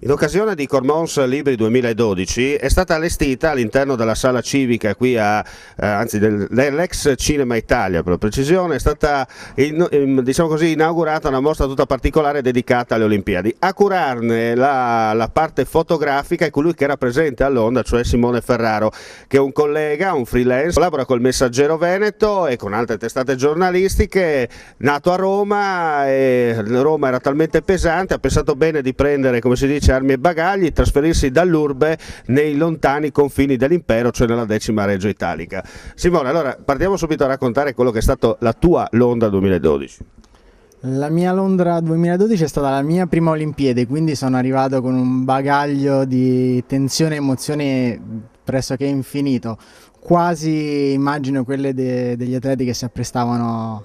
In occasione di Cormons Libri 2012 è stata allestita all'interno della sala civica qui anzi dell'ex Cinema Italia, per la precisione, è stata diciamo così, inaugurata una mostra tutta particolare dedicata alle Olimpiadi. A curarne la parte fotografica è colui che era presente all'Onda, cioè Simone Ferraro, che è un collega, un freelance, collabora col Messaggero Veneto e con altre testate giornalistiche, nato a Roma, e Roma era talmente pesante, ha pensato bene di prendere, come si dice, armi e bagagli, trasferirsi dall'urbe nei lontani confini dell'impero, cioè nella 10ª Reggio Italica. Simone, allora partiamo subito a raccontare quello che è stato la tua Londra 2012. La mia Londra 2012 è stata la mia prima Olimpiade, quindi sono arrivato con un bagaglio di tensione e emozione pressoché infinito, quasi immagino quelle degli atleti che si apprestavano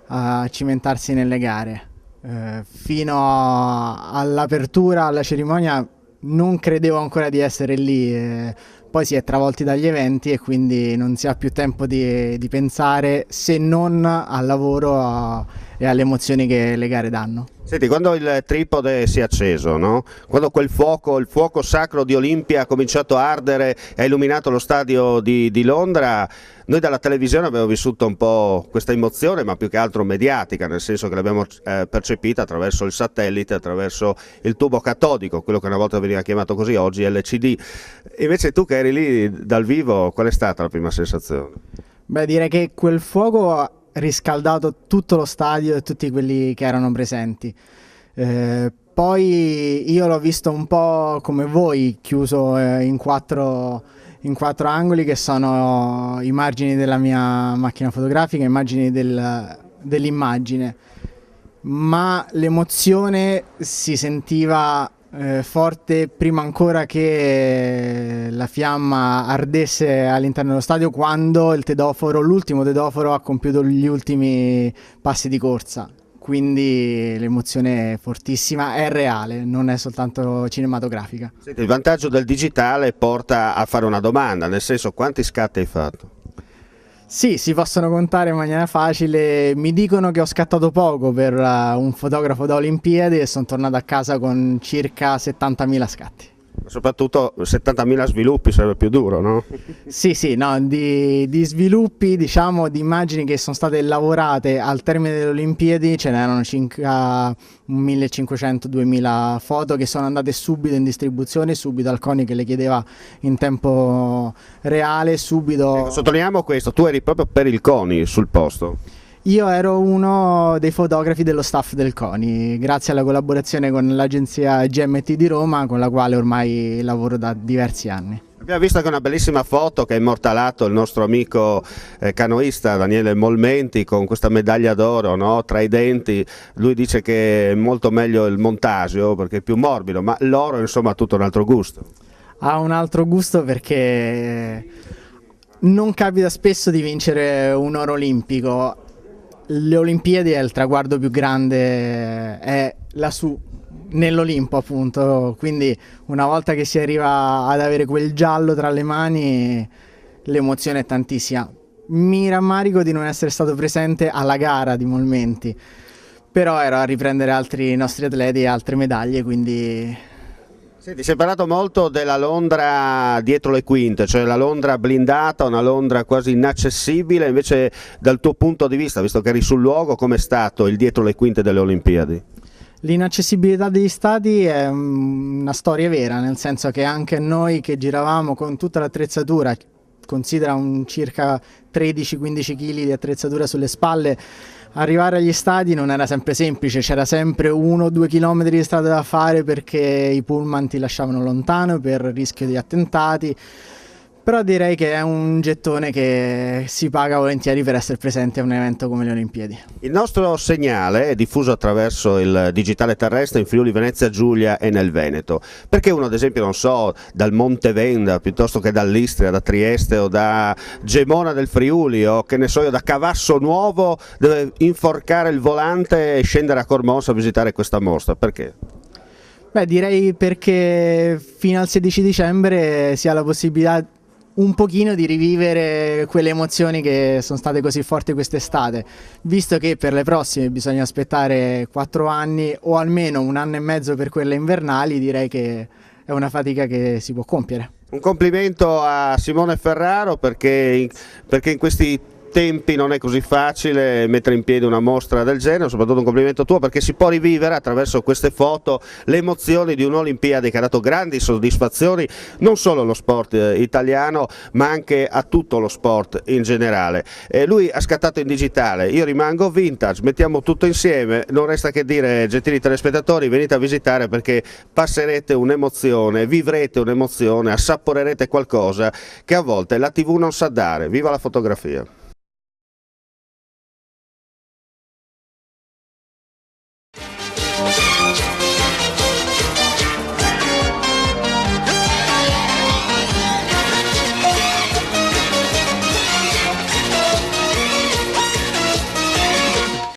a cimentarsi nelle gare. Fino all'apertura, alla cerimonia, non credevo ancora di essere lì, poi si è travolti dagli eventi e quindi non si ha più tempo di pensare se non al lavoro e alle emozioni che le gare danno. Senti, quando il tripode si è acceso, no? Quando il fuoco sacro di Olimpia ha cominciato a ardere e ha illuminato lo stadio di Londra, noi dalla televisione abbiamo vissuto un po' questa emozione, ma più che altro mediatica, nel senso che l'abbiamo percepita attraverso il satellite, attraverso il tubo catodico, quello che una volta veniva chiamato così, oggi LCD. Invece tu che eri lì dal vivo, qual è stata la prima sensazione? Beh, direi che quel fuoco ha riscaldato tutto lo stadio e tutti quelli che erano presenti. Poi io l'ho visto un po' come voi, chiuso in quattro angoli, che sono i margini della mia macchina fotografica, immagini dell'immagine, ma l'emozione si sentiva forte prima ancora che la fiamma ardesse all'interno dello stadio, quando l'ultimo tedoforo ha compiuto gli ultimi passi di corsa. Quindi l'emozione è fortissima, è reale, non è soltanto cinematografica. Senti, il vantaggio del digitale porta a fare una domanda, nel senso, quanti scatti hai fatto? Sì, si possono contare in maniera facile. Mi dicono che ho scattato poco per un fotografo da Olimpiadi e sono tornato a casa con circa 70.000 scatti. Soprattutto 70.000 sviluppi sarebbe più duro, no? Sì, no, di sviluppi, diciamo, di immagini che sono state lavorate al termine delle Olimpiadi, ce n'erano circa 1.500-2.000 foto che sono andate subito in distribuzione, subito al CONI che le chiedeva in tempo reale, subito. Ecco, sottolineiamo questo, tu eri proprio per il CONI sul posto. Io ero uno dei fotografi dello staff del CONI, grazie alla collaborazione con l'agenzia GMT di Roma, con la quale ormai lavoro da diversi anni. Abbiamo visto anche una bellissima foto che ha immortalato il nostro amico canoista Daniele Molmenti con questa medaglia d'oro, no? Tra i denti. Lui dice che è molto meglio il montasio perché è più morbido, ma l'oro insomma ha tutto un altro gusto. Ha un altro gusto perché non capita spesso di vincere un oro olimpico. Le Olimpiadi è il traguardo più grande, è lassù nell'Olimpo appunto, quindi una volta che si arriva ad avere quel giallo tra le mani l'emozione è tantissima. Mi rammarico di non essere stato presente alla gara di Molmenti, però ero a riprendere altri nostri atleti e altre medaglie, quindi. Senti, si è parlato molto della Londra dietro le quinte, cioè la Londra blindata, una Londra quasi inaccessibile, invece dal tuo punto di vista, visto che eri sul luogo, com'è stato il dietro le quinte delle Olimpiadi? L'inaccessibilità degli stadi è una storia vera, nel senso che anche noi che giravamo con tutta l'attrezzatura, considera un circa 13-15 kg di attrezzatura sulle spalle, arrivare agli stadi non era sempre semplice, c'era sempre 1 o 2 chilometri di strada da fare perché i pullman ti lasciavano lontano per rischio di attentati, però direi che è un gettone che si paga volentieri per essere presente a un evento come le Olimpiadi. Il nostro segnale è diffuso attraverso il digitale terrestre in Friuli Venezia Giulia e nel Veneto. Perché uno ad esempio, non so, dal Monte Venda piuttosto che dall'Istria, da Trieste o da Gemona del Friuli o che ne so io da Cavasso Nuovo deve inforcare il volante e scendere a Cormons a visitare questa mostra? Perché? Beh, direi perché fino al 16 dicembre si ha la possibilità un pochino di rivivere quelle emozioni che sono state così forti quest'estate, visto che per le prossime bisogna aspettare 4 anni o almeno 1 anno e mezzo per quelle invernali. Direi che è una fatica che si può compiere. Un complimento a Simone Ferraro perché in questi tempi non è così facile mettere in piedi una mostra del genere, soprattutto un complimento tuo perché si può rivivere attraverso queste foto le emozioni di un'Olimpiade che ha dato grandi soddisfazioni non solo allo sport italiano ma anche a tutto lo sport in generale. Lui ha scattato in digitale, io rimango vintage, mettiamo tutto insieme, non resta che dire gentili telespettatori, venite a visitare perché passerete un'emozione, vivrete un'emozione, assaporerete qualcosa che a volte la TV non sa dare. Viva la fotografia!